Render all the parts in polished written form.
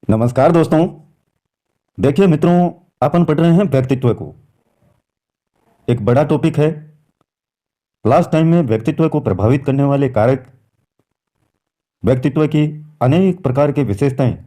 नमस्कार दोस्तों। देखिए मित्रों, अपन पढ़ रहे हैं व्यक्तित्व को। एक बड़ा टॉपिक है। लास्ट टाइम में व्यक्तित्व को प्रभावित करने वाले कारक, व्यक्तित्व की अनेक प्रकार की विशेषताएं,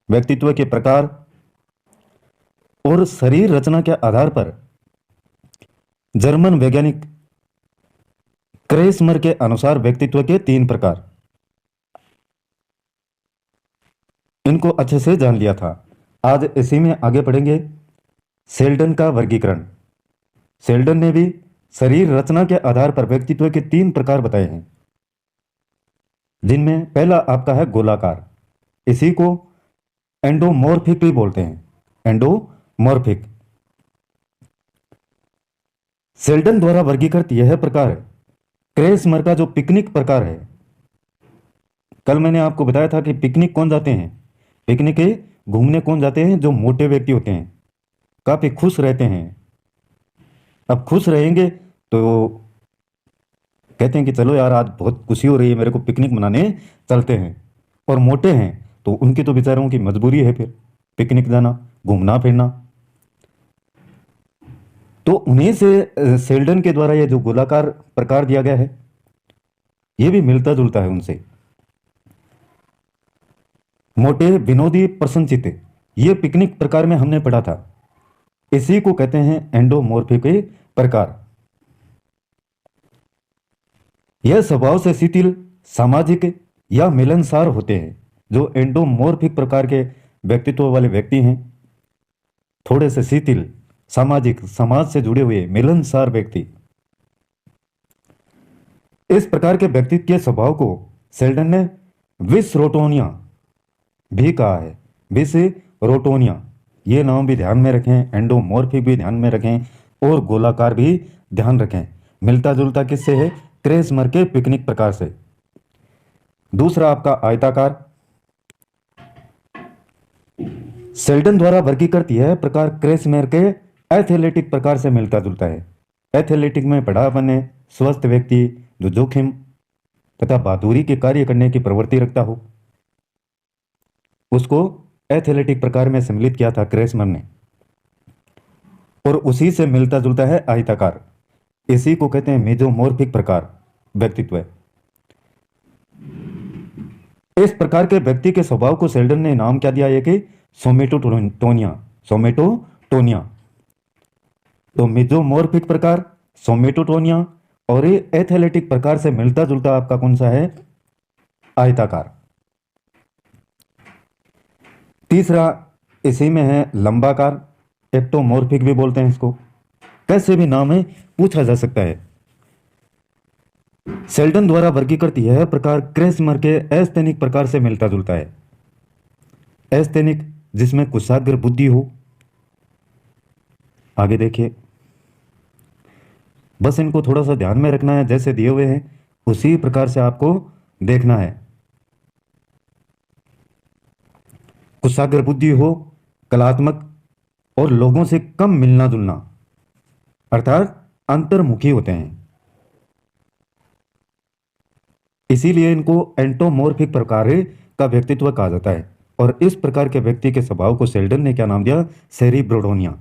व्यक्तित्व के प्रकार और शरीर रचना के आधार पर जर्मन वैज्ञानिक क्रेसमर के अनुसार व्यक्तित्व के 3 प्रकार, इनको अच्छे से जान लिया था। आज इसी में आगे पढ़ेंगे। सेल्डन का वर्गीकरण। सेल्डन ने भी शरीर रचना के आधार पर व्यक्तित्व के 3 प्रकार बताए हैं, जिनमें पहला आपका है गोलाकार। इसी को एंडोमॉर्फिक भी बोलते हैं। एंडोमॉर्फिक। सेल्डन द्वारा वर्गीकृत यह प्रकार क्रेसमर का जो पिकनिक प्रकार है। कल मैंने आपको बताया था कि पिकनिक कौन जाते हैं, पिकनिक घूमने कौन जाते हैं, जो मोटे व्यक्ति होते हैं, काफी खुश रहते हैं। अब खुश रहेंगे तो कहते हैं कि चलो यार आज बहुत खुशी हो रही है, मेरे को पिकनिक मनाने चलते हैं। और मोटे हैं तो उनकी तो बेचारों की मजबूरी है फिर पिकनिक जाना, घूमना फिरना। तो उन्हीं से सेल्डन के द्वारा ये जो गोलाकार प्रकार दिया गया है, ये भी मिलता जुलता है उनसे। मोटे, विनोदी, प्रसन्नचित्त, ये पिकनिक प्रकार में हमने पढ़ा था। इसी को कहते हैं एंडोमॉर्फिक प्रकार। यह स्वभाव से शिथिल, सामाजिक या मिलनसार होते हैं। जो एंडोमॉर्फिक प्रकार के व्यक्तित्व वाले व्यक्ति हैं, थोड़े से शिथिल, सामाजिक, समाज से जुड़े हुए, मिलनसार व्यक्ति। इस प्रकार के व्यक्तित्व के स्वभाव को सेल्डन ने विसरोटोनिया भी कहा है। विसरोटोनिया, ये नाम भी ध्यान में रखें, एंडोमॉर्फिक भी ध्यान में रखें और गोलाकार भी ध्यान रखें। मिलता जुलता किससे है? क्रेसमर के पिकनिक प्रकार से। दूसरा आपका आयताकार। सेल्डन द्वारा वर्गीकृत यह प्रकार क्रेसमर के एथलेटिक प्रकार से मिलता जुलता है। एथलेटिक में पढ़ा अपन ने, स्वस्थ व्यक्ति जो जोखिम तथा बहादुरी के कार्य करने की प्रवृत्ति रखता हो, उसको एथलेटिक प्रकार में सम्मिलित किया था क्रेसमर ने। और उसी से मिलता जुलता है आयताकार। इसी को कहते हैं मेजोमॉर्फिक प्रकार व्यक्तित्व। इस प्रकार के व्यक्ति के स्वभाव को सेल्डन ने नाम क्या दिया? है कि सोमेटोटोनिया। सोमेटोटोनिया। तो मेजोमॉर्फिक प्रकार, सोमेटोटोनिया, और ये एथलेटिक प्रकार से मिलता जुलता आपका कौन सा है? आयताकार। तीसरा इसी में है लंबाकार, एक्टोमॉर्फिक भी बोलते हैं इसको। कैसे भी नाम है, पूछा जा सकता है। सेल्डन द्वारा वर्गीकृत यह प्रकार क्रेसमर के एस्थेनिक प्रकार से मिलता जुलता है। एस्थेनिक, जिसमें कुशाग्र बुद्धि हो। आगे देखिए, बस इनको थोड़ा सा ध्यान में रखना है, जैसे दिए हुए हैं उसी प्रकार से आपको देखना है। कुशाग्र बुद्धि हो, कलात्मक और लोगों से कम मिलना जुलना, अर्थात अंतर्मुखी होते हैं। इसीलिए इनको एंटोमॉर्फिक प्रकार का व्यक्तित्व कहा जाता है। और इस प्रकार के व्यक्ति के स्वभाव को सेल्डन ने क्या नाम दिया? सेरिब्रोडोनिया।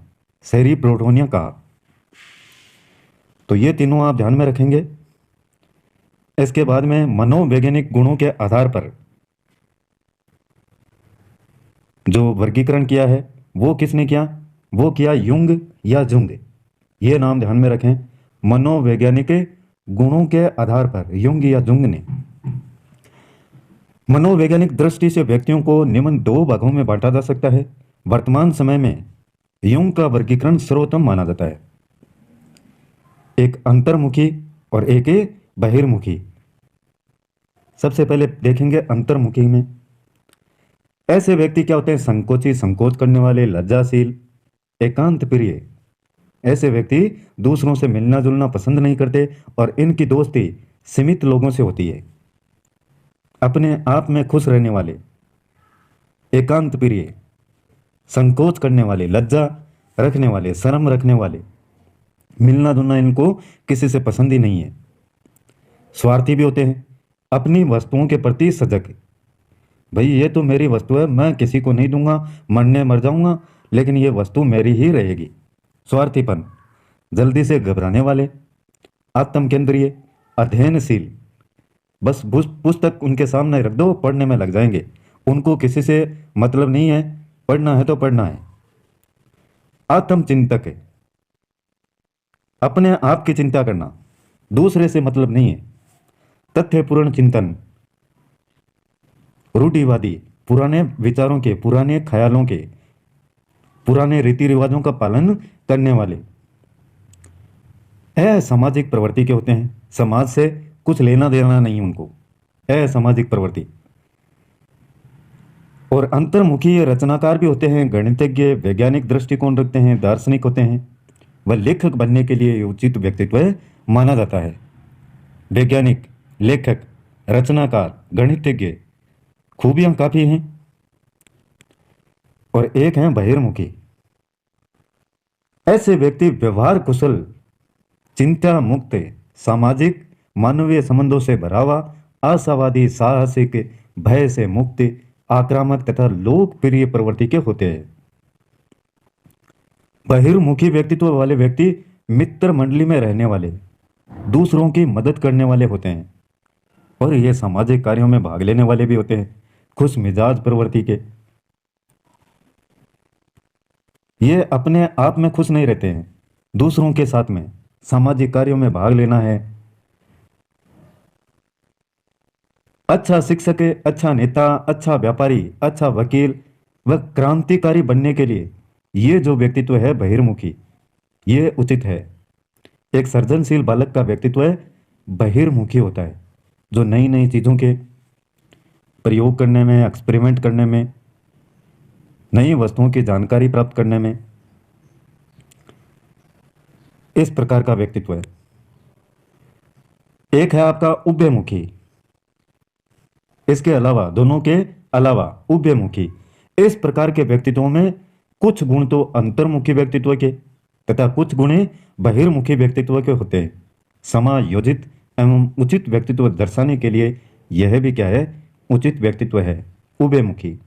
सेरिब्रोडोनिया कहा। तो ये तीनों आप ध्यान में रखेंगे। इसके बाद में मनोवैज्ञानिक गुणों के आधार पर जो वर्गीकरण किया है, वो किसने किया? वो किया युंग या जुंग। ये नाम ध्यान में रखें। मनोवैज्ञानिक गुणों के आधार पर युंग या जुंग ने। मनोवैज्ञानिक दृष्टि से व्यक्तियों को निम्न 2 भागों में बांटा जा सकता है। वर्तमान समय में युंग का वर्गीकरण सर्वोत्तम माना जाता है। एक अंतर्मुखी और एक बहिर्मुखी। सबसे पहले देखेंगे अंतर्मुखी में। ऐसे व्यक्ति क्या होते हैं? संकोची, संकोच करने वाले, लज्जाशील, एकांत प्रिय। ऐसे व्यक्ति दूसरों से मिलना जुलना पसंद नहीं करते और इनकी दोस्ती सीमित लोगों से होती है। अपने आप में खुश रहने वाले, एकांत प्रिय, संकोच करने वाले, लज्जा रखने वाले, शर्म रखने वाले, मिलना जुलना इनको किसी से पसंद ही नहीं है। स्वार्थी भी होते हैं, अपनी वस्तुओं के प्रति सजग, भाई ये तो मेरी वस्तु है, मैं किसी को नहीं दूंगा, मरने मर जाऊंगा, लेकिन ये वस्तु मेरी ही रहेगी। स्वार्थीपन, जल्दी से घबराने वाले, आत्म केंद्रीय, अध्ययनशील, बस पुस्तक उनके सामने रख दो, पढ़ने में लग जाएंगे, उनको किसी से मतलब नहीं है, पढ़ना है तो पढ़ना है। आत्मचिंतक है, अपने आप की चिंता करना, दूसरे से मतलब नहीं है। तथ्यपूर्ण चिंतन, रूढ़िवादी, पुराने विचारों के, पुराने ख्यालों के, पुराने रीति रिवाजों का पालन करने वाले। असामाजिक प्रवृत्ति के होते हैं, समाज से कुछ लेना देना नहीं उनको, असामाजिक प्रवृत्ति। और अंतर्मुखी रचनाकार भी होते हैं, गणितज्ञ, वैज्ञानिक दृष्टिकोण रखते हैं, दार्शनिक होते हैं। वह लेखक बनने के लिए उचित व्यक्तित्व माना जाता है। वैज्ञानिक, लेखक, रचनाकार, गणितज्ञ, खूबियां काफी हैं। और एक हैं बहिर्मुखी। ऐसे व्यक्ति व्यवहार कुशल, चिंता मुक्त, सामाजिक मानवीय संबंधों से भरा हुआ, आशावादी, साहसिक, भय से मुक्त, आक्रामक तथा लोकप्रिय प्रवृत्ति के होते हैं। बहिर्मुखी व्यक्तित्व वाले व्यक्ति मित्र मंडली में रहने वाले, दूसरों की मदद करने वाले होते हैं, और ये सामाजिक कार्यों में भाग लेने वाले भी होते हैं, खुश मिजाज प्रवृत्ति के। ये अपने आप में खुश नहीं रहते हैं, दूसरों के साथ में सामाजिक कार्यों में भाग लेना है। अच्छा शिक्षक, अच्छा नेता, अच्छा व्यापारी, अच्छा वकील व क्रांतिकारी बनने के लिए ये जो व्यक्तित्व है बहिर्मुखी, ये उचित है। एक सृजनशील बालक का व्यक्तित्व बहिर्मुखी होता है, जो नई नई चीज़ों के प्रयोग करने में, एक्सपेरिमेंट करने में, नई वस्तुओं की जानकारी प्राप्त करने में, इस प्रकार का व्यक्तित्व है। एक है आपका उभयमुखी। इसके अलावा, दोनों के अलावा उभयमुखी, इस प्रकार के व्यक्तित्वों में कुछ गुण तो अंतर्मुखी व्यक्तित्व के तथा कुछ गुण बहिर्मुखी व्यक्तित्व के होते हैं। समायोजित एवं उचित व्यक्तित्व दर्शाने के लिए यह भी क्या है, उचित व्यक्तित्व है, उभयमुखी।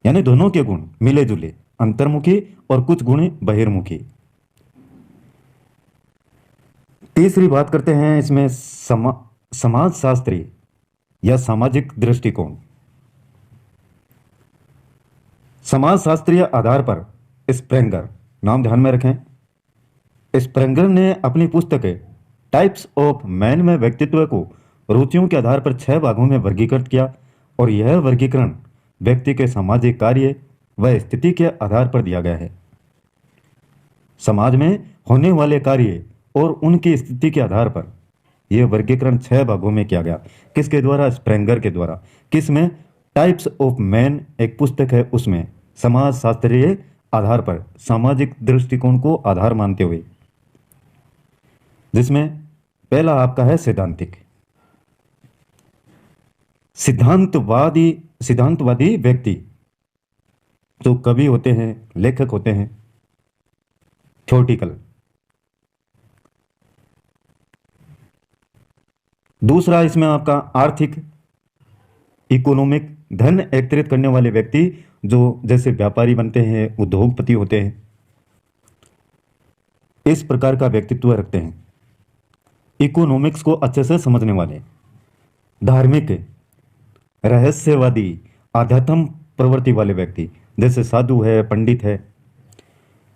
यानी दोनों के गुण मिले जुले, अंतर्मुखी और कुछ गुण बहिर्मुखी। तीसरी बात करते हैं इसमें समाजशास्त्री या सामाजिक दृष्टिकोण। समाजशास्त्रीय आधार पर स्प्रेंगर, नाम ध्यान में रखें, स्प्रेंगर ने अपनी पुस्तक टाइप्स ऑफ मैन में व्यक्तित्व को रुचियों के आधार पर 6 भागों में वर्गीकृत किया, और यह वर्गीकरण व्यक्ति के सामाजिक कार्य व स्थिति के आधार पर दिया गया है। समाज में होने वाले कार्य और उनकी स्थिति के आधार पर यह वर्गीकरण 6 भागों में किया गया। किसके द्वारा? स्प्रेंगर के द्वारा। किसमें? टाइप्स ऑफ मैन एक पुस्तक है, उसमें समाजशास्त्रीय आधार पर, सामाजिक दृष्टिकोण को आधार मानते हुए, जिसमें पहला आपका है सैद्धांतिक। सिद्धांतवादी व्यक्ति जो कवि होते हैं, लेखक होते हैं, थ्योरेटिकल। दूसरा इसमें आपका आर्थिक, इकोनॉमिक, धन एकत्रित करने वाले व्यक्ति जो जैसे व्यापारी बनते हैं, उद्योगपति होते हैं, इस प्रकार का व्यक्तित्व रखते हैं। इकोनॉमिक्स को अच्छे से समझने वाले। धार्मिक, रहस्यवादी, आध्यात्म प्रवृत्ति वाले व्यक्ति, जैसे साधु है, पंडित है।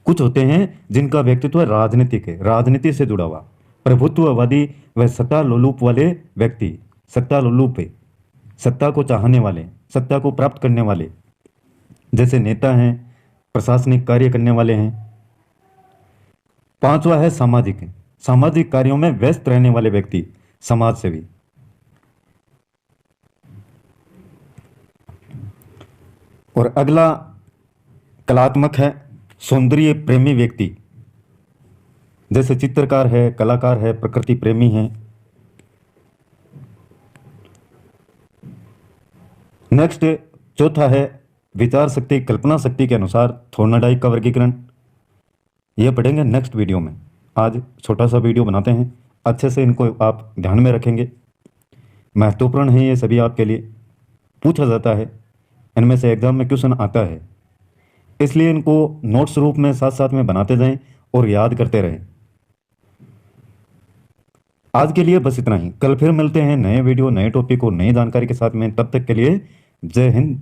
कुछ होते हैं जिनका व्यक्तित्व राजनीतिक है, राजनीति से जुड़ा हुआ। प्रभुत्ववादी व सत्ता लोलुप वाले व्यक्ति, सत्ता लोलुप है, सत्ता को चाहने वाले, सत्ता को प्राप्त करने वाले, जैसे नेता हैं, प्रशासनिक कार्य करने वाले हैं। पांचवा है सामाजिक, सामाजिक कार्यों में व्यस्त रहने वाले व्यक्ति, समाज सेवी। और अगला कलात्मक है, सौंदर्य प्रेमी व्यक्ति, जैसे चित्रकार है, कलाकार है, प्रकृति प्रेमी है। नेक्स्ट चौथा है विचार शक्ति, कल्पना शक्ति के अनुसार थॉर्नडाइक का वर्गीकरण। यह पढ़ेंगे नेक्स्ट वीडियो में। आज छोटा सा वीडियो बनाते हैं, अच्छे से इनको आप ध्यान में रखेंगे, महत्वपूर्ण है ये सभी आपके लिए। पूछा जाता है, इनमें से एग्जाम में क्वेश्चन आता है, इसलिए इनको नोट्स रूप में साथ साथ में बनाते जाएं और याद करते रहें। आज के लिए बस इतना ही। कल फिर मिलते हैं नए वीडियो, नए टॉपिक और नई जानकारी के साथ में। तब तक के लिए जय हिंद।